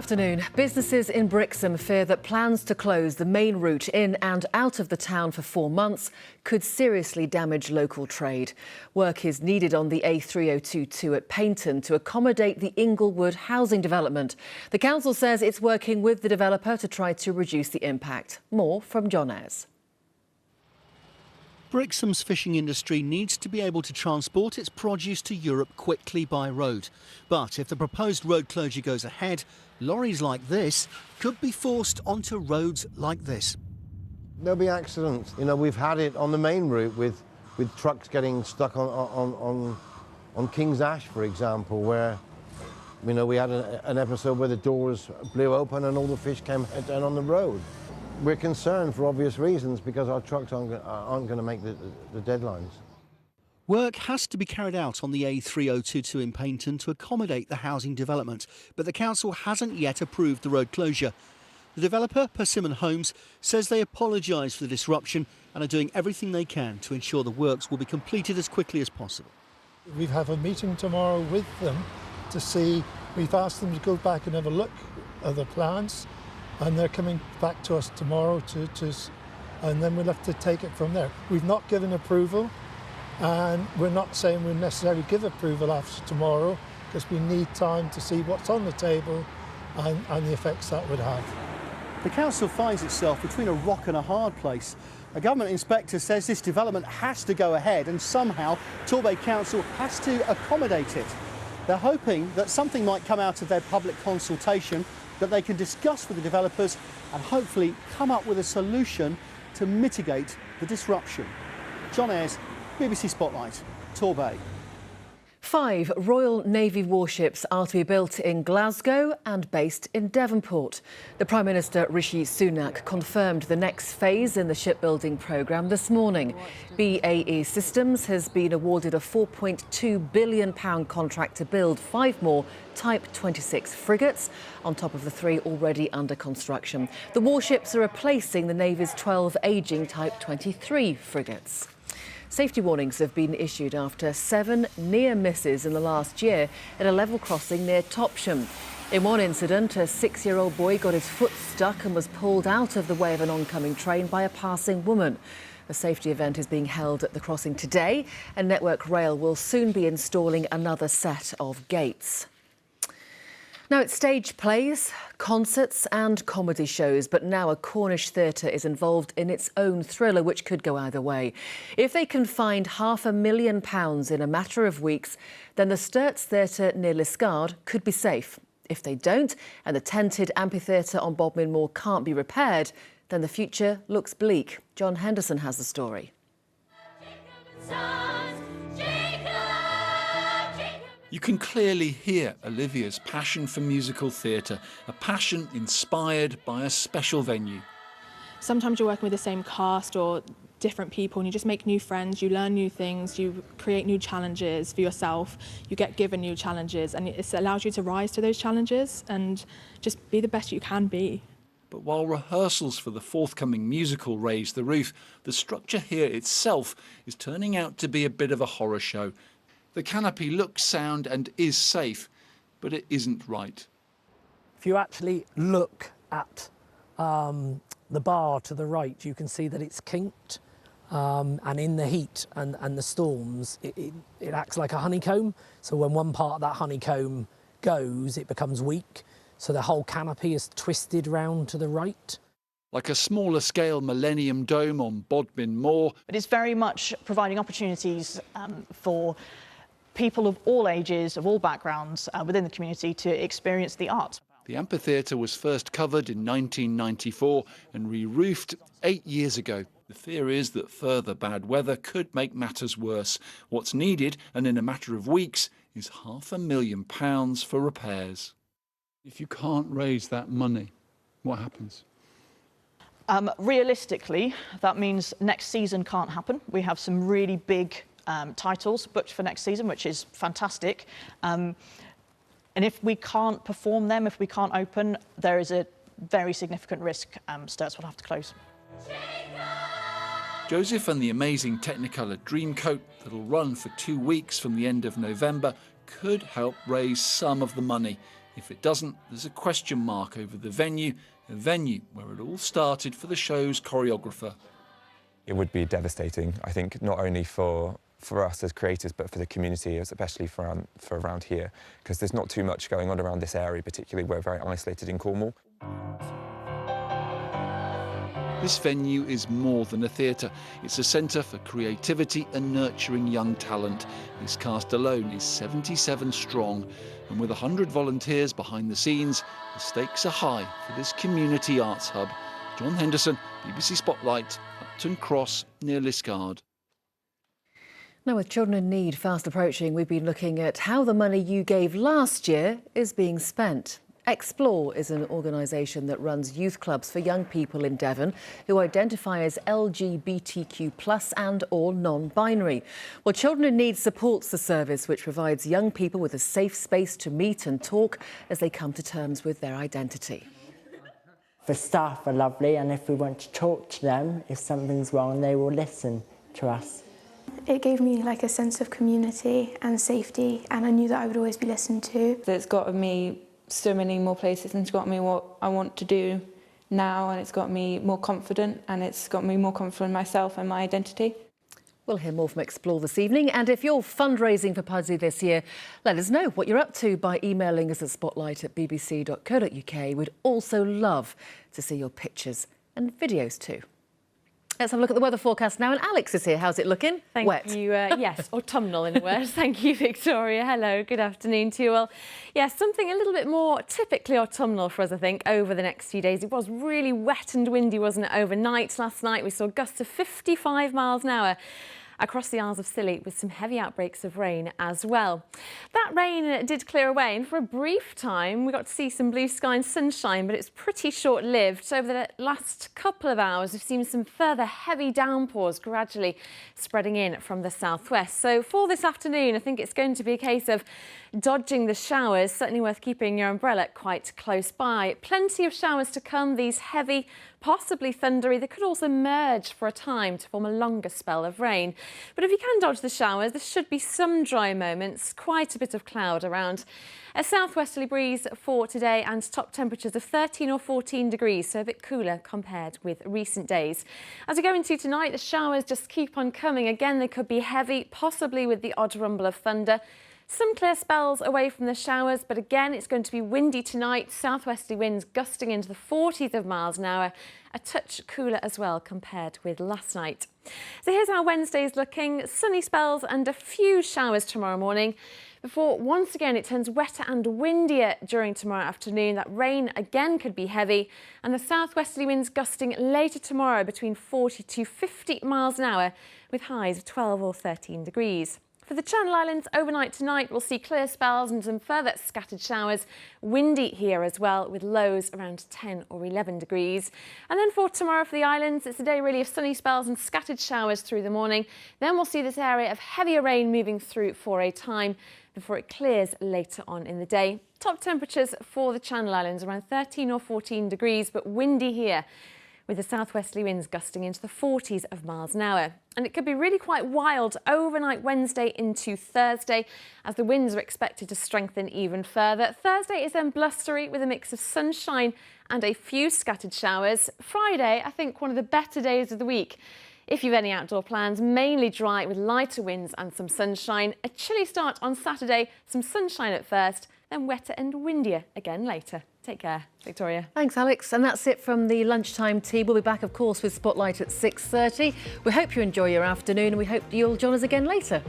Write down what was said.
afternoon. Businesses in Brixham fear that plans to close the main route in and out of the town for 4 months could seriously damage local trade. Work is needed on the A3022 at Paignton to accommodate the Inglewood housing development. The council says it's working with the developer to try to reduce the impact. More from John Ayres. Brixham's fishing industry needs to be able to transport its produce to Europe quickly by road. But if the proposed road closure goes ahead, lorries like this could be forced onto roads like this. There'll be accidents. You know, we've had it on the main route with trucks getting stuck on King's Ash, for example, where, you know, we had an episode where the doors blew open and all the fish came head down on the road. We're concerned for obvious reasons because our trucks aren't going to make the deadlines. Work has to be carried out on the A3022 in Paignton to accommodate the housing development, but the council hasn't yet approved the road closure. The developer, Persimmon Homes, says they apologise for the disruption and are doing everything they can to ensure the works will be completed as quickly as possible. We have a meeting tomorrow with them to see. We've asked them to go back and have a look at the plans, and they're coming back to us tomorrow and then we'll have to take it from there. We've not given approval, and we're not saying we'll necessarily give approval after tomorrow because we need time to see what's on the table and the effects that would have. The council finds itself between a rock and a hard place. A government inspector says this development has to go ahead and somehow Torbay Council has to accommodate it. They're hoping that something might come out of their public consultation that they can discuss with the developers and hopefully come up with a solution to mitigate the disruption. John Ayres, BBC Spotlight, Torbay. 5 Royal Navy warships are to be built in Glasgow and based in Devonport. The Prime Minister Rishi Sunak confirmed the next phase in the shipbuilding programme this morning. BAE Systems has been awarded a £4.2 billion contract to build 5 more Type 26 frigates, on top of the 3 already under construction. The warships are replacing the Navy's 12 ageing Type 23 frigates. Safety warnings have been issued after 7 near misses in the last year at a level crossing near Topsham. In one incident, a 6-year-old boy got his foot stuck and was pulled out of the way of an oncoming train by a passing woman. A safety event is being held at the crossing today, and Network Rail will soon be installing another set of gates. Now, it's stage plays, concerts and comedy shows, but now a Cornish theatre is involved in its own thriller, which could go either way. If they can find £500,000 in a matter of weeks, then the Sturts Theatre near Liscard could be safe. If they don't, and the tented amphitheatre on Bodmin Moor can't be repaired, then the future looks bleak. John Henderson has the story. You can clearly hear Olivia's passion for musical theatre, a passion inspired by a special venue. Sometimes you're working with the same cast or different people and you just make new friends, you learn new things, you create new challenges for yourself, you get given new challenges, and it allows you to rise to those challenges and just be the best you can be. But while rehearsals for the forthcoming musical Raise the Roof, the structure here itself is turning out to be a bit of a horror show. The canopy looks sound and is safe, but it isn't right. If you actually look at the bar to the right, you can see that it's kinked, and in the heat and the storms, it acts like a honeycomb. So when one part of that honeycomb goes, it becomes weak. So the whole canopy is twisted round to the right. Like a smaller scale Millennium Dome on Bodmin Moor. But it's very much providing opportunities for people of all ages, of all backgrounds within the community to experience the arts. The amphitheatre was first covered in 1994 and re-roofed 8 years ago. The fear is that further bad weather could make matters worse. What's needed, and in a matter of weeks, is £500,000 for repairs. If you can't raise that money, what happens? Realistically, that means next season can't happen. We have some really big titles booked for next season, which is fantastic. And if we can't perform them, if we can't open, there is a very significant risk Sturts will have to close. Joseph and the amazing Technicolor Dreamcoat that'll run for 2 weeks from the end of November could help raise some of the money. If it doesn't, there's a question mark over the venue, a venue where it all started for the show's choreographer. It would be devastating, I think, not only for us as creators, but for the community, especially for around here, because there's not too much going on around this area, particularly we're very isolated in Cornwall. This venue is more than a theatre. It's a centre for creativity and nurturing young talent. This cast alone is 77 strong, and with 100 volunteers behind the scenes, the stakes are high for this community arts hub. John Henderson, BBC Spotlight, Upton Cross, near Liskeard. Now, with Children in Need fast approaching, we've been looking at how the money you gave last year is being spent. Explore is an organisation that runs youth clubs for young people in Devon who identify as LGBTQ+ and or non-binary. Well, Children in Need supports the service, which provides young people with a safe space to meet and talk as they come to terms with their identity. The staff are lovely, and if we want to talk to them, if something's wrong, they will listen to us. It gave me like a sense of community and safety, and I knew that I would always be listened to. It's got me so many more places, and it's got me what I want to do now, and it's got me more confident, and it's got me more confident in myself and my identity. We'll hear more from Explore this evening, and if you're fundraising for Pudsey this year, let us know what you're up to by emailing us at spotlight@bbc.co.uk. We'd also love to see your pictures and videos too. Let's have a look at the weather forecast now, and Alex is here. How's it looking? Thank you. Yes, autumnal in a word. Thank you, Victoria. Hello, good afternoon to you. Well, yes, something a little bit more typically autumnal for us, I think, over the next few days. It was really wet and windy, wasn't it, overnight? Last night we saw gusts of 55 miles an hour across the Isles of Scilly, with some heavy outbreaks of rain as well. That rain did clear away, and for a brief time we got to see some blue sky and sunshine, but it's pretty short-lived. So over the last couple of hours we've seen some further heavy downpours gradually spreading in from the southwest. So for this afternoon I think it's going to be a case of dodging the showers, certainly worth keeping your umbrella quite close by. Plenty of showers to come, these heavy, possibly thundery. They could also merge for a time to form a longer spell of rain. But if you can dodge the showers, there should be some dry moments, quite a bit of cloud around. A southwesterly breeze for today, and top temperatures of 13 or 14 degrees, so a bit cooler compared with recent days. As we go into tonight, the showers just keep on coming. Again, they could be heavy, possibly with the odd rumble of thunder. Some clear spells away from the showers, but again, it's going to be windy tonight. Southwesterly winds gusting into the 40s of miles an hour. A touch cooler as well compared with last night. So here's how Wednesday's looking. Sunny spells and a few showers tomorrow morning, before once again it turns wetter and windier during tomorrow afternoon. That rain again could be heavy, and the southwesterly winds gusting later tomorrow between 40 to 50 miles an hour, with highs of 12 or 13 degrees. For the Channel Islands, overnight tonight, we'll see clear spells and some further scattered showers. Windy here as well, with lows around 10 or 11 degrees. And then for tomorrow for the islands, it's a day really of sunny spells and scattered showers through the morning. Then we'll see this area of heavier rain moving through for a time before it clears later on in the day. Top temperatures for the Channel Islands around 13 or 14 degrees, but windy here, with the southwesterly winds gusting into the 40s of miles an hour. And it could be really quite wild overnight Wednesday into Thursday, as the winds are expected to strengthen even further. Thursday is then blustery with a mix of sunshine and a few scattered showers. Friday, I think one of the better days of the week. If you've any outdoor plans, mainly dry with lighter winds and some sunshine. A chilly start on Saturday, some sunshine at first, then wetter and windier again later. Take care, Victoria. Thanks, Alex. And that's it from the lunchtime tea. We'll be back, of course, with Spotlight at 6:30. We hope you enjoy your afternoon, and we hope you'll join us again later.